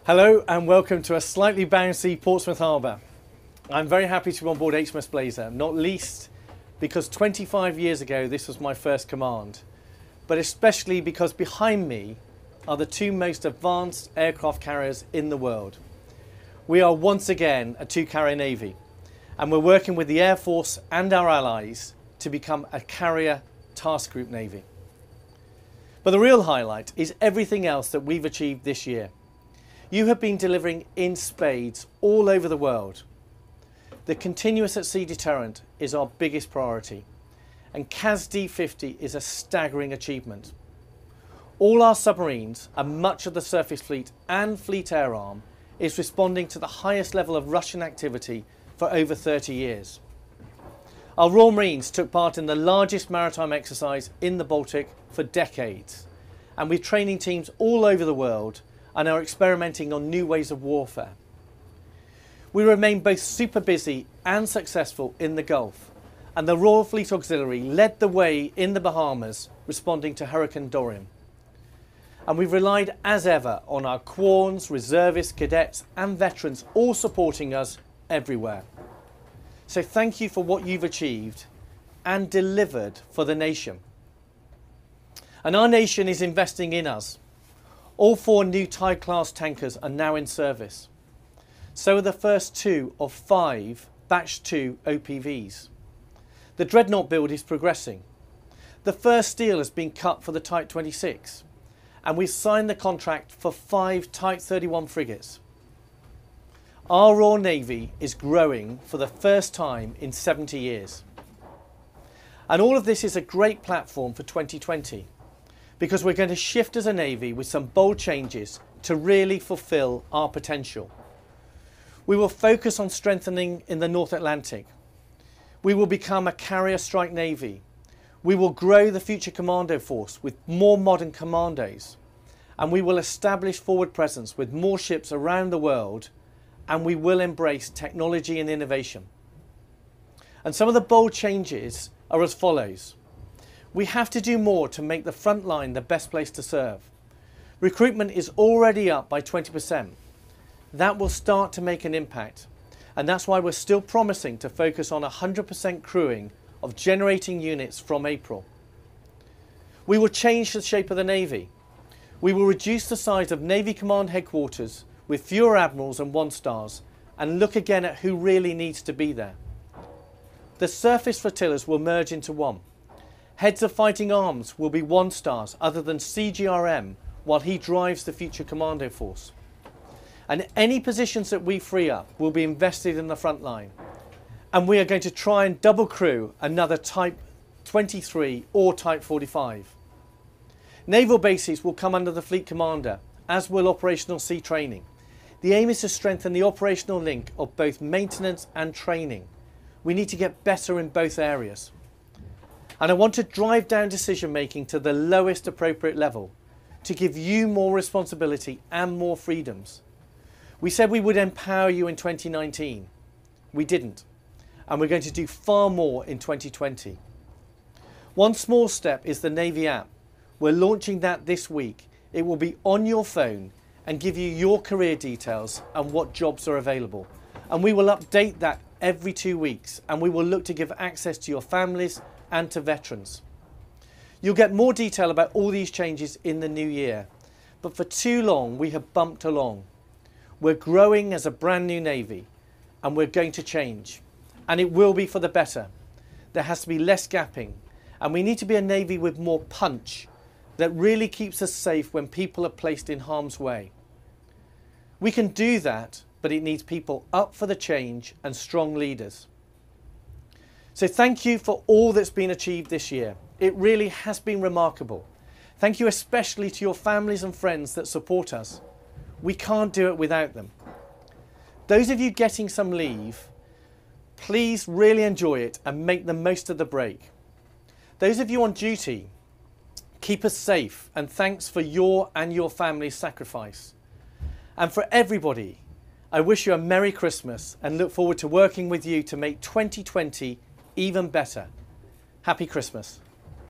Hello and welcome to a slightly bouncy Portsmouth Harbour. I'm very happy to be on board HMS Blazer, not least because 25 years ago this was my first command, but especially because behind me are the two most advanced aircraft carriers in the world. We are once again a two-carrier navy, and we're working with the Air Force and our allies to become a carrier task group navy. But the real highlight is everything else that we've achieved this year. You have been delivering in spades all over the world. The continuous at sea deterrent is our biggest priority, and CAS D50 is a staggering achievement. All our submarines and much of the surface fleet and fleet air arm is responding to the highest level of Russian activity for over 30 years. Our Royal Marines took part in the largest maritime exercise in the Baltic for decades, and with training teams all over the world and are experimenting on new ways of warfare. We remain both super busy and successful in the Gulf, and the Royal Fleet Auxiliary led the way in the Bahamas responding to Hurricane Dorian. And we've relied as ever on our Quorns, reservists, cadets and veterans all supporting us everywhere. So thank you for what you've achieved and delivered for the nation. And our nation is investing in us. All 4 new Tide-class tankers are now in service. So are the first 2 of 5 Batch 2 OPVs. The Dreadnought build is progressing. The first steel has been cut for the Type 26, and we've signed the contract for 5 Type 31 frigates. Our Royal Navy is growing for the first time in 70 years. And all of this is a great platform for 2020. Because we're going to shift as a Navy with some bold changes to really fulfil our potential. We will focus on strengthening in the North Atlantic. We will become a carrier strike Navy. We will grow the Future Commando Force with more modern commandos. And we will establish forward presence with more ships around the world. And we will embrace technology and innovation. And some of the bold changes are as follows. We have to do more to make the front line the best place to serve. Recruitment is already up by 20%. That will start to make an impact, and that's why we're still promising to focus on 100% crewing of generating units from April. We will change the shape of the Navy. We will reduce the size of Navy Command Headquarters with fewer Admirals and 1-stars and look again at who really needs to be there. The Surface Flotillas will merge into one. Heads of fighting arms will be 1-stars other than CGRM while he drives the Future Commando Force. And any positions that we free up will be invested in the front line. And we are going to try and double crew another Type 23 or Type 45. Naval bases will come under the Fleet Commander, as will operational sea training. The aim is to strengthen the operational link of both maintenance and training. We need to get better in both areas. And I want to drive down decision making to the lowest appropriate level to give you more responsibility and more freedoms. We said we would empower you in 2019. We didn't. And we're going to do far more in 2020. One small step is the Navy app. We're launching that this week. It will be on your phone and give you your career details and what jobs are available. And we will update that every 2 weeks, and we will look to give access to your families and to veterans. You'll get more detail about all these changes in the new year, but for too long we have bumped along. We're growing as a brand new Navy, and we're going to change, and it will be for the better. There has to be less gapping, and we need to be a Navy with more punch that really keeps us safe when people are placed in harm's way. We can do that, but it needs people up for the change and strong leaders. So thank you for all that's been achieved this year. It really has been remarkable. Thank you especially to your families and friends that support us. We can't do it without them. Those of you getting some leave, please really enjoy it and make the most of the break. Those of you on duty, keep us safe, and thanks for your and your family's sacrifice. And for everybody, I wish you a Merry Christmas and look forward to working with you to make 2020 even better. Happy Christmas.